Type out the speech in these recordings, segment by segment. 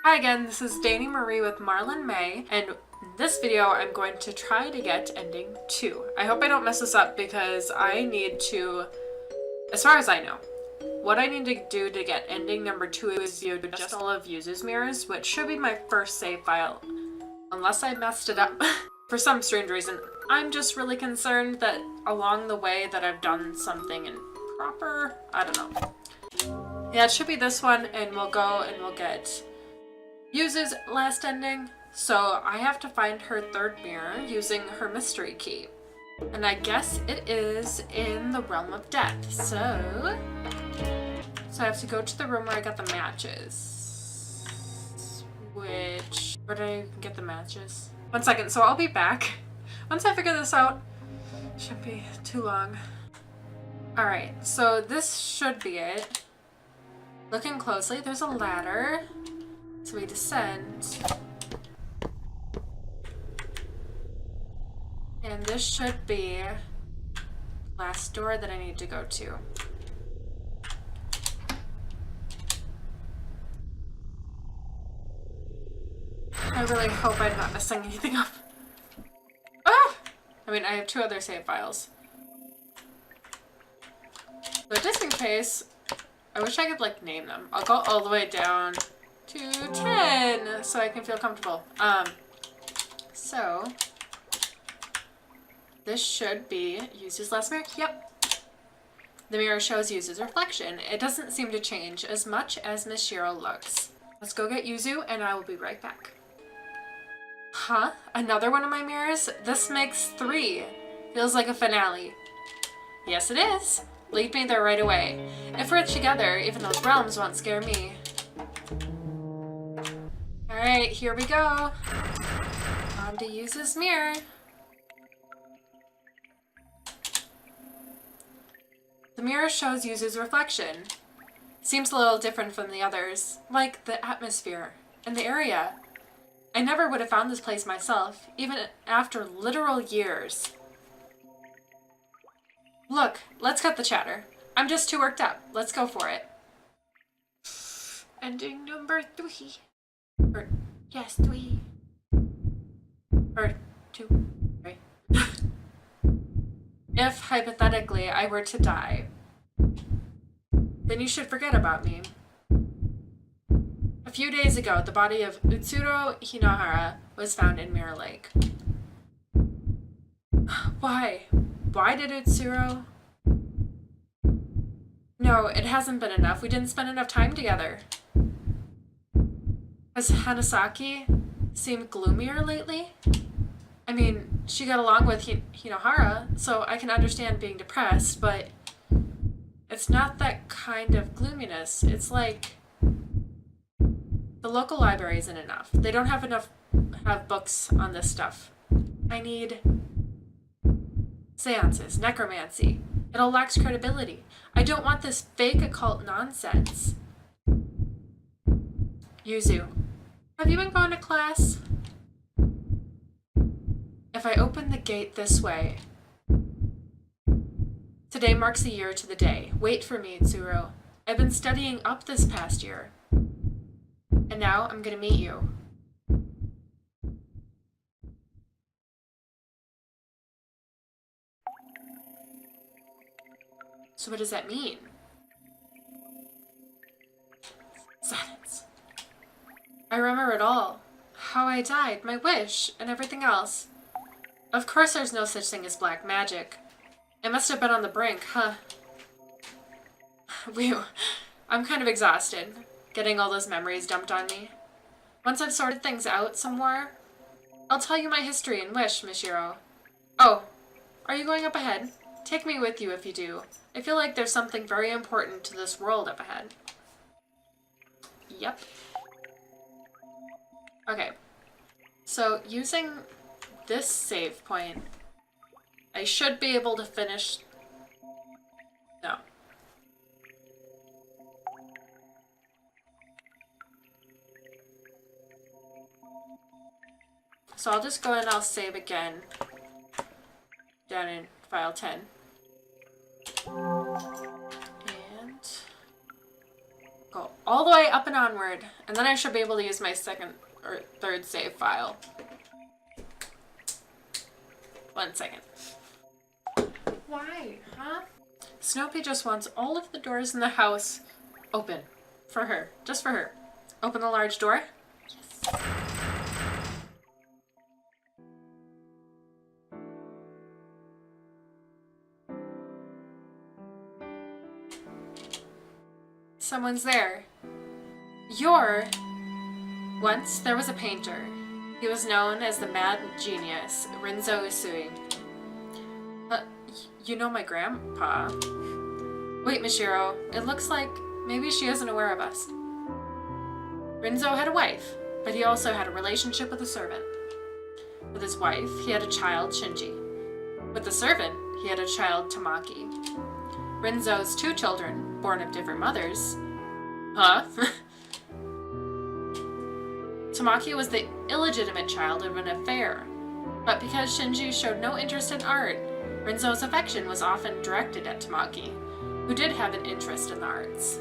Hi again, this is Danny Marie with Marlynmay, and in this video I'm going to try to get ending 2. I hope I don't mess this up because I need to, as far as I know, what I need to do to get ending number 2 is you adjust all of Yuzu's mirrors, which should be my first save file, unless I messed it up for some strange reason. I'm just really concerned that along the way that I've done something improper. I don't know. Yeah, it should be this one, and we'll go and we'll get Yuzu's last ending. So I have to find her third mirror using her mystery key. And I guess it is in the realm of death. So I have to go to the room where I got the matches. Where did I get the matches? One second, so I'll be back. Once I figure this out, shouldn't be too long. Alright, so this should be it. Looking closely, there's a ladder. So we descend. And this should be the last door that I need to go to. I really hope I'm not messing anything up. Ah! I mean, I have 2 other save files. But just in case, I wish I could, like, name them. I'll go all the way down to 10 so I can feel comfortable. So this should be Yuzu's last mirror. Yep. The mirror shows Yuzu's reflection. It doesn't seem to change as much as Miss Shiro looks. Let's go get Yuzu and I will be right back. Huh? Another one of my mirrors? This makes 3. Feels like a finale. Yes, it is. Lead me there right away. If we're together, even those realms won't scare me. Alright, here we go. On to Yuzu's mirror. The mirror shows Yuzu's reflection. Seems a little different from the others, like the atmosphere and the area. I never would have found this place myself, even after literal years. Look, let's cut the chatter. I'm just too worked up. Let's go for it. Ending number 3. Or, yes, 3. Or 2. Right. If, hypothetically, I were to die, then you should forget about me. A few days ago, the body of Utsuro Hinohara was found in Mirror Lake. Why? Why did Utsuro? No, it hasn't been enough. We didn't spend enough time together. Has Hanasaki seemed gloomier lately? I mean, she got along with Hinohara, so I can understand being depressed, but it's not that kind of gloominess. It's like the local library isn't enough. They don't have books on this stuff. I need seances, necromancy. It all lacks credibility. I don't want this fake occult nonsense. Yuzu, have you been going to class? If I open the gate this way. Today marks a year to the day. Wait for me, Utsuro. I've been studying up this past year. And now I'm gonna meet you. So what does that mean? Silence. I remember it all. How I died, my wish, and everything else. Of course there's no such thing as black magic. It must have been on the brink, huh? Whew. I'm kind of exhausted, getting all those memories dumped on me. Once I've sorted things out some more, I'll tell you my history and wish, Miss Shiro. Oh, are you going up ahead? Take me with you if you do. I feel like there's something very important to this world up ahead. Yep. Okay. So, using this save point, I should be able to finish... No. So I'll just go and I'll save again down in file 10. And go all the way up and onward, and then I should be able to use my second or third save file. 1 second. Why, huh? Snoopy just wants all of the doors in the house open. For her. Just for her. Open the large door. Yes. Someone's there. Once there was a painter. He was known as the mad genius, Rinzo Usui. You know my grandpa. Wait, Mishiro, it looks like maybe she isn't aware of us. Rinzo had a wife, but he also had a relationship with a servant. With his wife, he had a child, Shinji. With the servant, he had a child, Tamaki. Rinzo's 2 children, born of different mothers. Huh? Tamaki was the illegitimate child of an affair, but because Shinji showed no interest in art, Rinzo's affection was often directed at Tamaki, who did have an interest in the arts.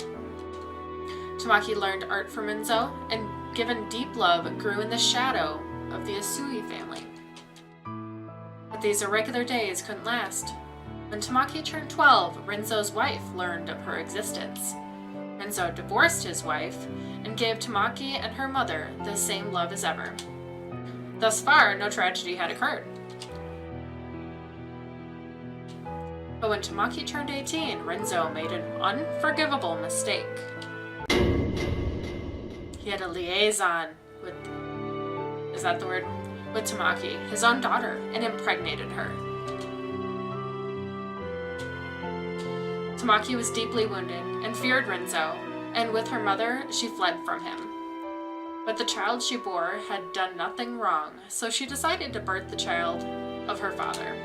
Tamaki learned art from Rinzo, and given deep love, grew in the shadow of the Usui family. But these irregular days couldn't last. When Tamaki turned 12, Rinzo's wife learned of her existence. Rinzo divorced his wife and gave Tamaki and her mother the same love as ever. Thus far, no tragedy had occurred. But when Tamaki turned 18, Rinzo made an unforgivable mistake. He had a liaison with, is that the word? With Tamaki, his own daughter, and impregnated her. Tamaki was deeply wounded and feared Rinzo, and with her mother, she fled from him. But the child she bore had done nothing wrong, so she decided to birth the child of her father.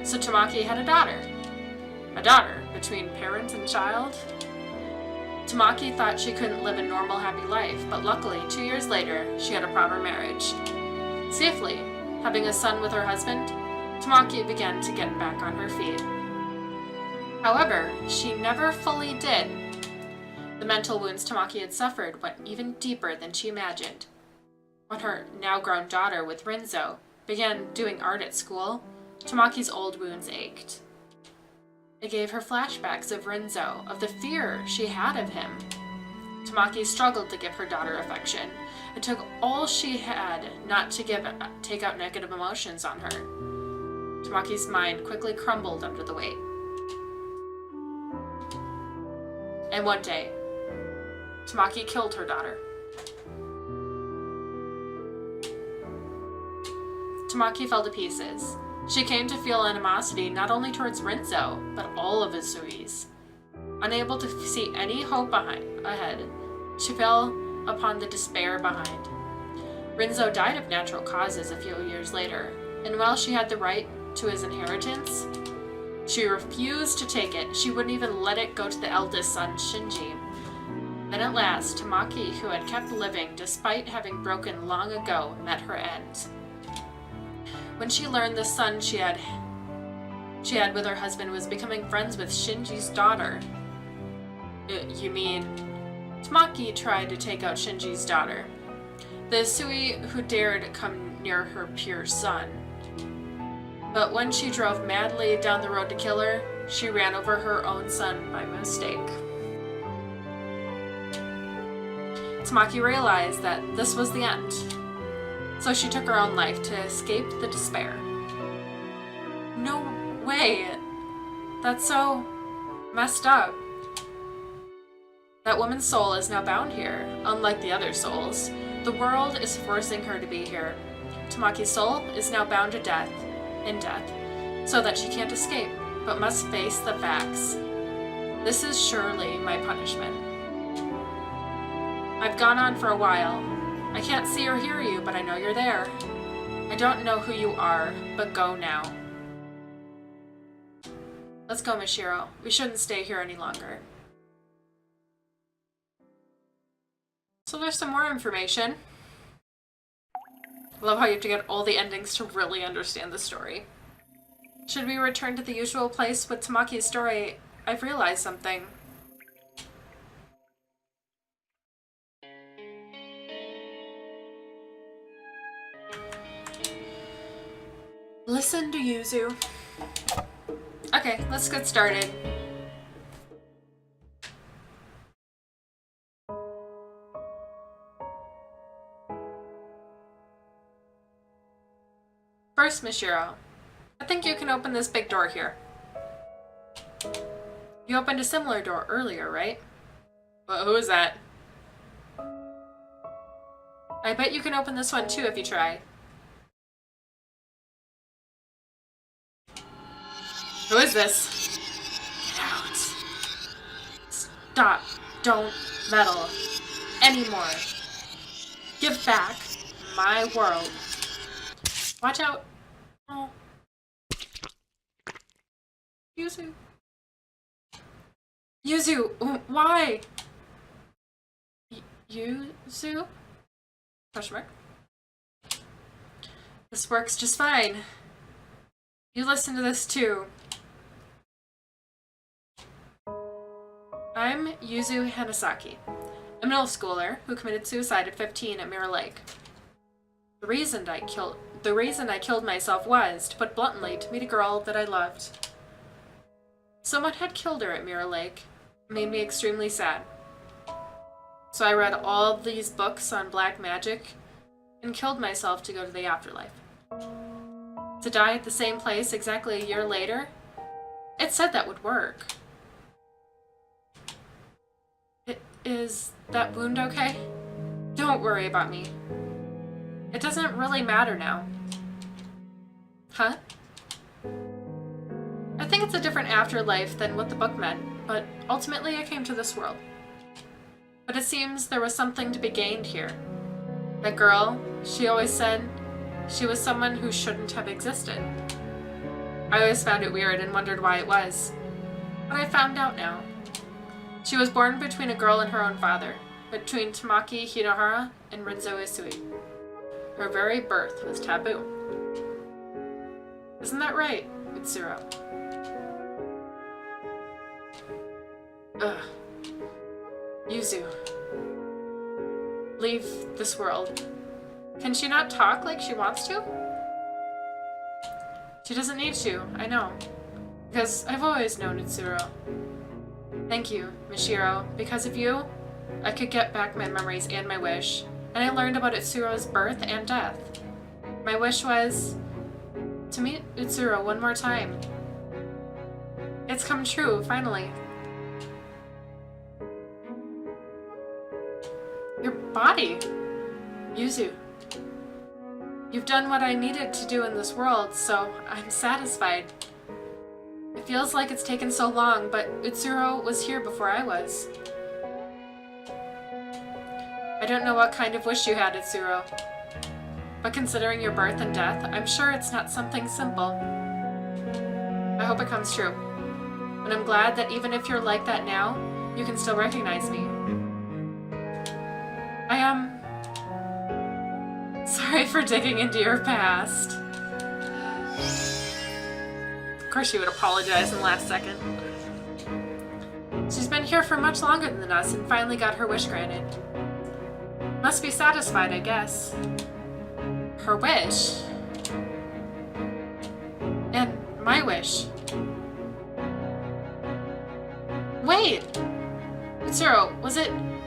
So Tamaki had a daughter. A daughter between parent and child? Tamaki thought she couldn't live a normal, happy life, but luckily, 2 years later, she had a proper marriage. Safely, having a son with her husband, Tamaki began to get back on her feet. However, she never fully did. The mental wounds Tamaki had suffered went even deeper than she imagined. When her now-grown daughter with Rinzo began doing art at school, Tamaki's old wounds ached. It gave her flashbacks of Rinzo, of the fear she had of him. Tamaki struggled to give her daughter affection. It took all she had not to take out negative emotions on her. Tamaki's mind quickly crumbled under the weight. And one day, Tamaki killed her daughter. Tamaki fell to pieces. She came to feel animosity not only towards Rinzo, but all of Usui's. Unable to see any hope ahead, she fell upon the despair behind. Rinzo died of natural causes a few years later, and while she had the right to his inheritance, she refused to take it. She wouldn't even let it go to the eldest son, Shinji. Then at last, Tamaki, who had kept living despite having broken long ago, met her end. When she learned the son she had with her husband was becoming friends with Shinji's daughter. You mean, Tamaki tried to take out Shinji's daughter, the Usui who dared come near her pure son. But when she drove madly down the road to kill her, she ran over her own son by mistake. Tamaki realized that this was the end, so she took her own life to escape the despair. No way! That's so messed up. That woman's soul is now bound here, unlike the other souls. The world is forcing her to be here. Tamaki's soul is now bound to death, so that she can't escape, but must face the facts. This is surely my punishment. I've gone on for a while. I can't see or hear you, but I know you're there. I don't know who you are, but go now. Let's go, Mishiro. We shouldn't stay here any longer. So there's some more information. I love how you have to get all the endings to really understand the story. Should we return to the usual place with Tamaki's story? I've realized something. Listen to Yuzu. Okay, let's get started. First, Mishiro, I think you can open this big door here. You opened a similar door earlier, right? Well, who is that? I bet you can open this one too if you try. Who is this? Get out. Stop. Don't meddle anymore. Give back my world. Watch out. Oh. Yuzu. Yuzu, why? Yuzu? Question mark. This works just fine. You listen to this too. I'm Yuzu Hanasaki, a middle schooler who committed suicide at 15 at Mirror Lake. The reason I killed myself was, to put bluntly, to meet a girl that I loved. Someone had killed her at Mirror Lake. It made me extremely sad. So I read all these books on black magic and killed myself to go to the afterlife. To die at the same place exactly a year later, it said that would work. Is that wound okay? Don't worry about me. It doesn't really matter now. Huh? I think it's a different afterlife than what the book meant, but ultimately I came to this world. But it seems there was something to be gained here. That girl, she always said she was someone who shouldn't have existed. I always found it weird and wondered why it was. But I found out now. She was born between a girl and her own father, between Tamaki Hinohara and Rinzo Isui. Her very birth was taboo. Isn't that right, Mitsuro? Ugh. Yuzu. Leave this world. Can she not talk like she wants to? She doesn't need to, I know. Because I've always known Mitsuro. Thank you, Mishiro. Because of you, I could get back my memories and my wish. And I learned about Utsuro's birth and death. My wish was to meet Utsuro one more time. It's come true, finally. Your body! Yuzu. You've done what I needed to do in this world, so I'm satisfied. It feels like it's taken so long, but Utsuro was here before I was. I don't know what kind of wish you had, Utsuro. But considering your birth and death, I'm sure it's not something simple. I hope it comes true. And I'm glad that even if you're like that now, you can still recognize me. I am sorry for digging into your past. Of course she would apologize in the last second. She's been here for much longer than us and finally got her wish granted. Must be satisfied, I guess. Her wish? And my wish. Wait! Utsuro,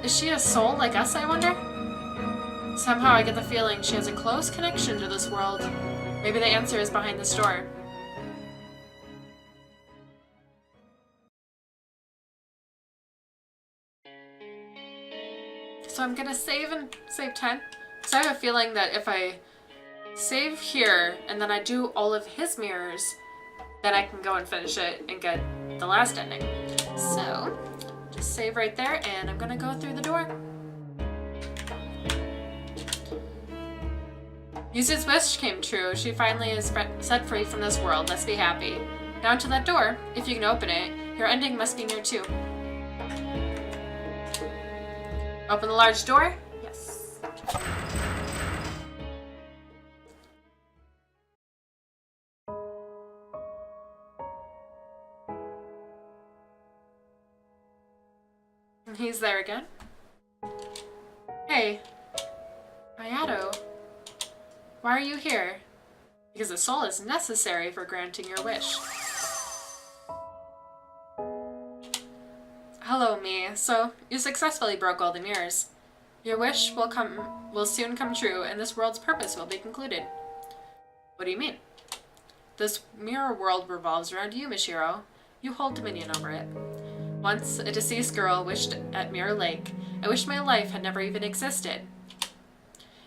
is she a soul like us, I wonder? Somehow I get the feeling she has a close connection to this world. Maybe the answer is behind this door. So I'm gonna save 10. So I have a feeling that if I save here and then I do all of his mirrors, then I can go and finish it and get the last ending. So just save right there and I'm gonna go through the door. Yuzu's wish came true. She finally is set free from this world. Let's be happy. Now to that door. If you can open it, your ending must be near too. Open the large door? Yes. And he's there again. Hey, Hayato. Why are you here? because a soul is necessary for granting your wish. Hello, me. So, you successfully broke all the mirrors. Your wish will soon come true, and this world's purpose will be concluded. What do you mean? This mirror world revolves around you, Mishiro. You hold dominion over it. Once, a deceased girl wished at Mirror Lake. I wished my life had never even existed.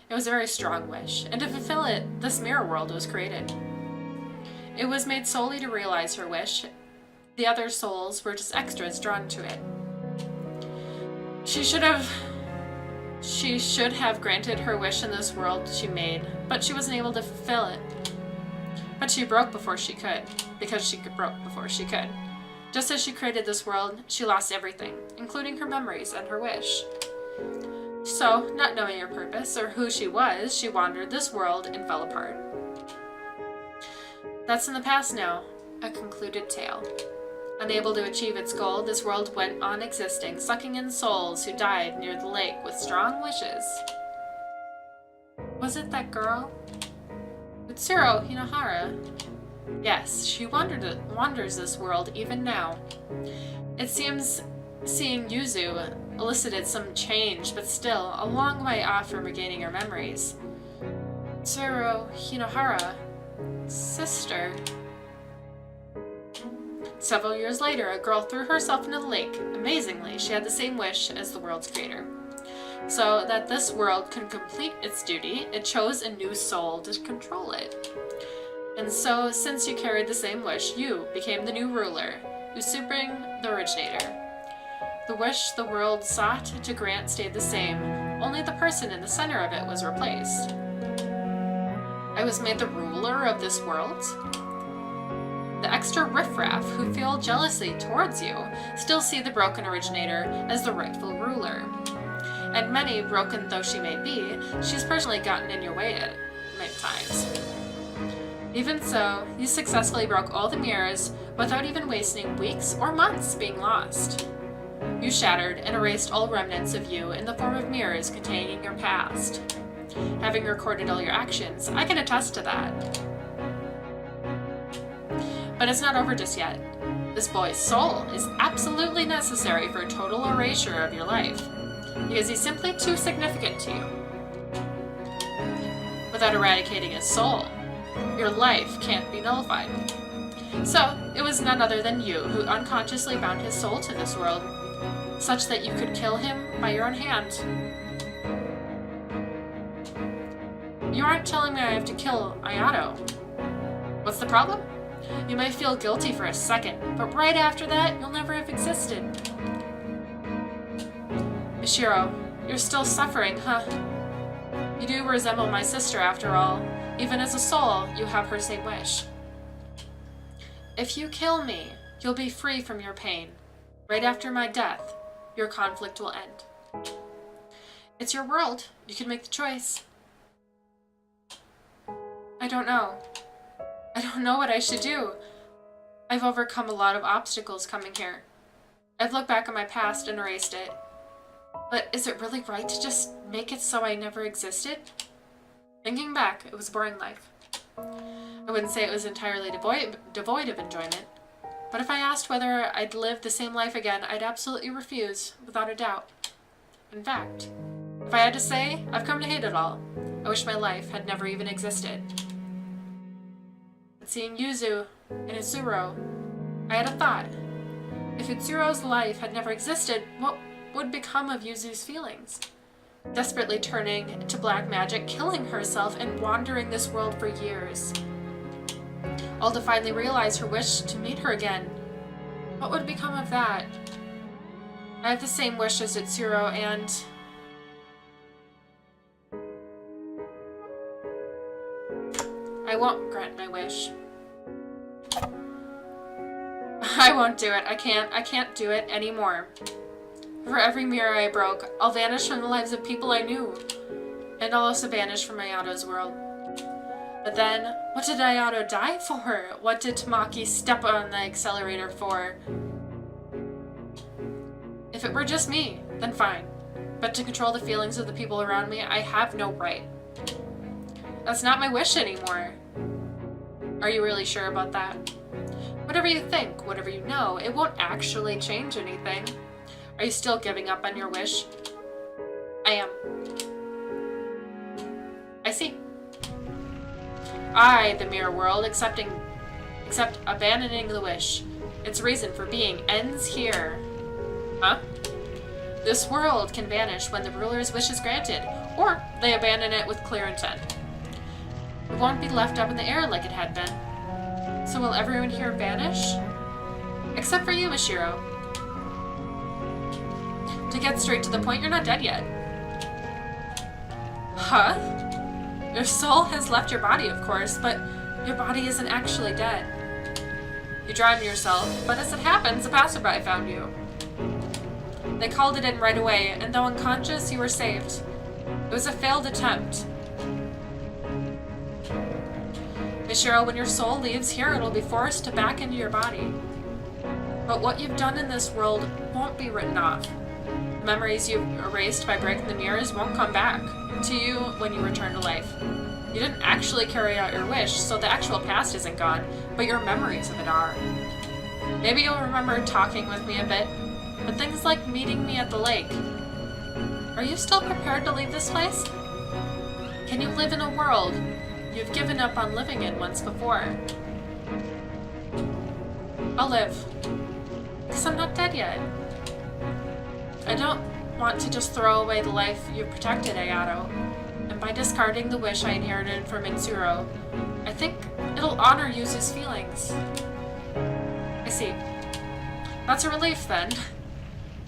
It was a very strong wish, and to fulfill it, this mirror world was created. It was made solely to realize her wish. The other souls were just extras drawn to it. She should have granted her wish in this world she made, but she wasn't able to fulfill it. But she broke before she could, because she broke before she could. Just as she created this world, she lost everything, including her memories and her wish. So, not knowing her purpose or who she was, she wandered this world and fell apart. That's in the past now, a concluded tale. Unable to achieve its goal, this world went on existing, sucking in souls who died near the lake with strong wishes. Was it that girl? Utsuro Hinohara. Yes, she wanders this world even now. It seems seeing Yuzu elicited some change, but still a long way off from regaining her memories. Utsuro Hinohara. Sister. Several years later, a girl threw herself into the lake. Amazingly, she had the same wish as the world's creator. So that this world could complete its duty, it chose a new soul to control it. And so, since you carried the same wish, you became the new ruler, usurping the originator. The wish the world sought to grant stayed the same, only the person in the center of it was replaced. I was made the ruler of this world? The extra riffraff who feel jealousy towards you still see the broken originator as the rightful ruler. And many, broken though she may be, she's personally gotten in your way at many times. Even so, you successfully broke all the mirrors without even wasting weeks or months being lost. You shattered and erased all remnants of you in the form of mirrors containing your past. Having recorded all your actions, I can attest to that. But it's not over just yet. This boy's soul is absolutely necessary for a total erasure of your life, because he's simply too significant to you. Without eradicating his soul, your life can't be nullified. So, it was none other than you who unconsciously bound his soul to this world, such that you could kill him by your own hand. You aren't telling me I have to kill Ayato. What's the problem? You may feel guilty for a second, but right after that, you'll never have existed. Mishiro, you're still suffering, huh? You do resemble my sister after all. Even as a soul, you have her same wish. If you kill me, you'll be free from your pain. Right after my death, your conflict will end. It's your world. You can make the choice. I don't know. I don't know what I should do. I've overcome a lot of obstacles coming here. I've looked back on my past and erased it. But is it really right to just make it so I never existed? Thinking back, it was a boring life. I wouldn't say it was entirely devoid of enjoyment, but if I asked whether I'd live the same life again, I'd absolutely refuse, without a doubt. In fact, if I had to say, I've come to hate it all. I wish my life had never even existed. But seeing Yuzu and Utsuro, I had a thought. If Utsuro's life had never existed, what would become of Yuzu's feelings? Desperately turning to black magic, killing herself, and wandering this world for years. All to finally realize her wish to meet her again. What would become of that? I have the same wish as Utsuro, and I won't grant my wish. I won't do it. I can't do it anymore. For every mirror I broke, I'll vanish from the lives of people I knew. And I'll also vanish from Ayato's world. But then, what did Ayato die for? What did Tamaki step on the accelerator for? If it were just me, then fine. But to control the feelings of the people around me, I have no right. That's not my wish anymore. Are you really sure about that? Whatever you think, whatever you know, it won't actually change anything. Are you still giving up on your wish? I am. I see. I, the mirror world, except abandoning the wish. Its reason for being ends here. Huh? This world can vanish when the ruler's wish is granted, or they abandon it with clear intent. It won't be left up in the air like it had been. So will everyone here vanish? Except for you, Mishiro. To get straight to the point, you're not dead yet. Huh? Your soul has left your body, of course, but your body isn't actually dead. You drowned yourself, but as it happens, a passerby found you. They called it in right away, and though unconscious, you were saved. It was a failed attempt. Mishiro, when your soul leaves here, it'll be forced back into your body. But what you've done in this world won't be written off. The memories you've erased by breaking the mirrors won't come back to you when you return to life. You didn't actually carry out your wish, so the actual past isn't gone, but your memories of it are. Maybe you'll remember talking with me a bit, but things like meeting me at the lake. Are you still prepared to leave this place? Can you live in a world you've given up on living in once before? I'll live. Because I'm not dead yet. I don't want to just throw away the life you've protected, Ayato. And by discarding the wish I inherited from Mitsuru, I think it'll honor Yuzu's feelings. I see. That's a relief, then.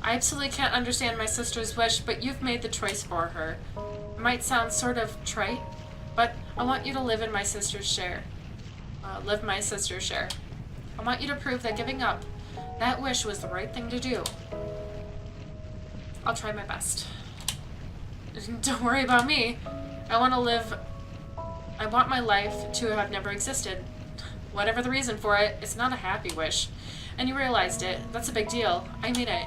I absolutely can't understand my sister's wish, but you've made the choice for her. It might sound sort of trite, but I want you to live in my sister's share. Live my sister's share. I want you to prove that giving up that wish was the right thing to do. I'll try my best. Don't worry about me. I want my life to have never existed. Whatever the reason for it, it's not a happy wish. And you realized it. That's a big deal. I mean it.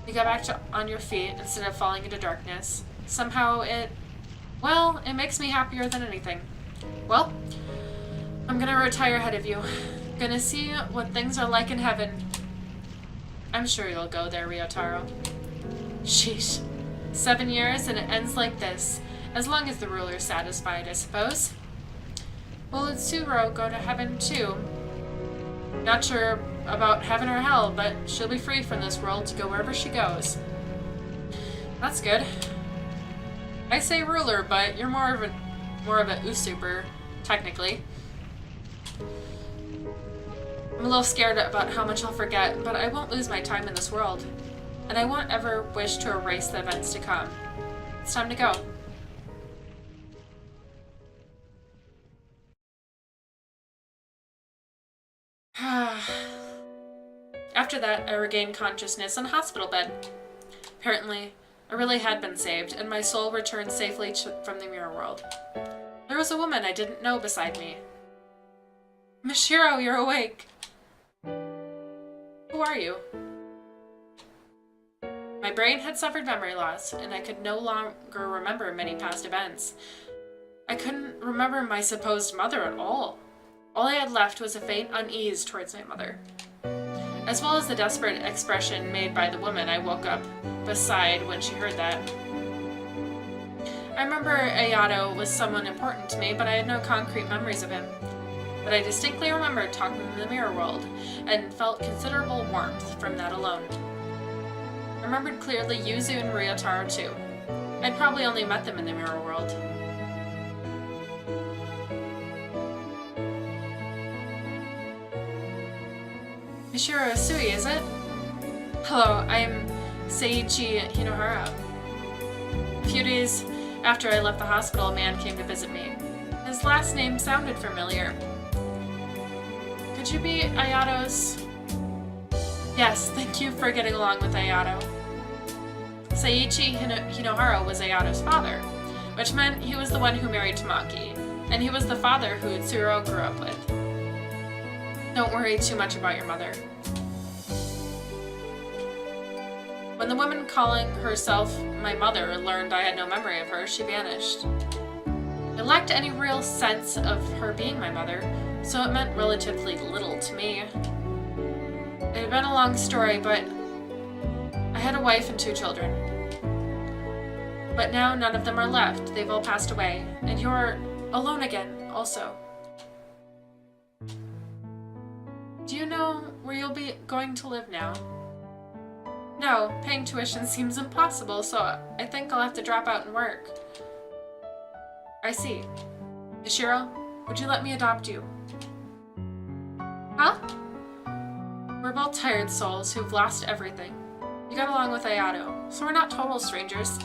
You got back on your feet instead of falling into darkness. Somehow it makes me happier than anything. Well, I'm gonna retire ahead of you. Gonna see what things are like in heaven. I'm sure you'll go there, Ryotaro. Sheesh. 7 years and it ends like this. As long as the ruler's satisfied, I suppose. Will Itsuro go to heaven too? Not sure about heaven or hell, but she'll be free from this world to go wherever she goes. That's good. I say ruler, but you're more of a Usuper, technically. I'm a little scared about how much I'll forget, but I won't lose my time in this world. And I won't ever wish to erase the events to come. It's time to go. After that, I regained consciousness in a hospital bed. Apparently, I really had been saved, and my soul returned safely from the mirror world. There was a woman I didn't know beside me. Mishiro, you're awake. Who are you? My brain had suffered memory loss, and I could no longer remember many past events. I couldn't remember my supposed mother at all. All I had left was a faint unease towards my mother, as well as the desperate expression made by the woman I woke up beside when she heard that. I remember Ayato was someone important to me, but I had no concrete memories of him. But I distinctly remember talking in the mirror world, and felt considerable warmth from that alone. I remembered clearly Yuzu and Ryotaro too. I'd probably only met them in the mirror world. Mishiro Usui, is it? Hello, I'm Seiichi Hinohara. A few days after I left the hospital, a man came to visit me. His last name sounded familiar. Could you be Ayato's? Yes, thank you for getting along with Ayato. Seiichi Hinohara was Ayato's father, which meant he was the one who married Tamaki, and he was the father who Tsuro grew up with. Don't worry too much about your mother. When the woman calling herself my mother learned I had no memory of her, she vanished. I lacked any real sense of her being my mother, so it meant relatively little to me. It had been a long story, but I had a wife and 2 children. But now none of them are left. They've all passed away, and you're alone again, also. Do you know where you'll be going to live now? No, paying tuition seems impossible, so I think I'll have to drop out and work. I see. Ishiro, would you let me adopt you? Huh? We're both tired souls who've lost everything. You got along with Ayato, so we're not total strangers.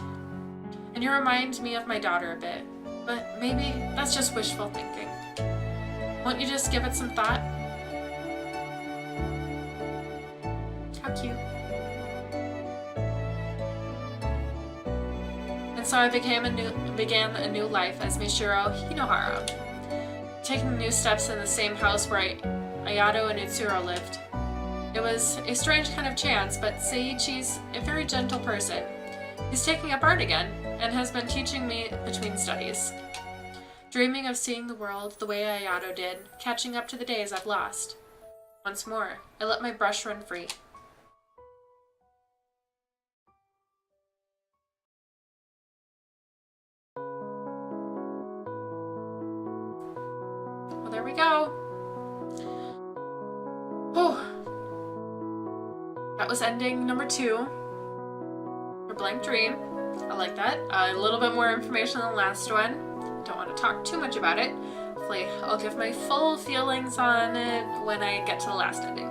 And you remind me of my daughter a bit, but maybe that's just wishful thinking. Won't you just give it some thought? How cute. And so I began a new life as Mishiro Hinohara, taking new steps in the same house where Ayato and Utsuro lived. It was a strange kind of chance, but Seiichi's a very gentle person. He's taking up art again, and has been teaching me between studies. Dreaming of seeing the world the way Ayato did, catching up to the days I've lost. Once more, I let my brush run free. Well, there we go. Oh, that was ending number 2 for Blank Dream. I like that. A little bit more information than the last one. Don't want to talk too much about it. Hopefully I'll give my full feelings on it when I get to the last ending.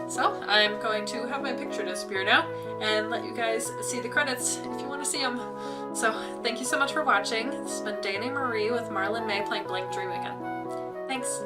So I'm going to have my picture disappear now and let you guys see the credits if you want to see them. So thank you so much for watching. This has been Dana Marie with Marlynmay playing Blank Dream again. Thanks.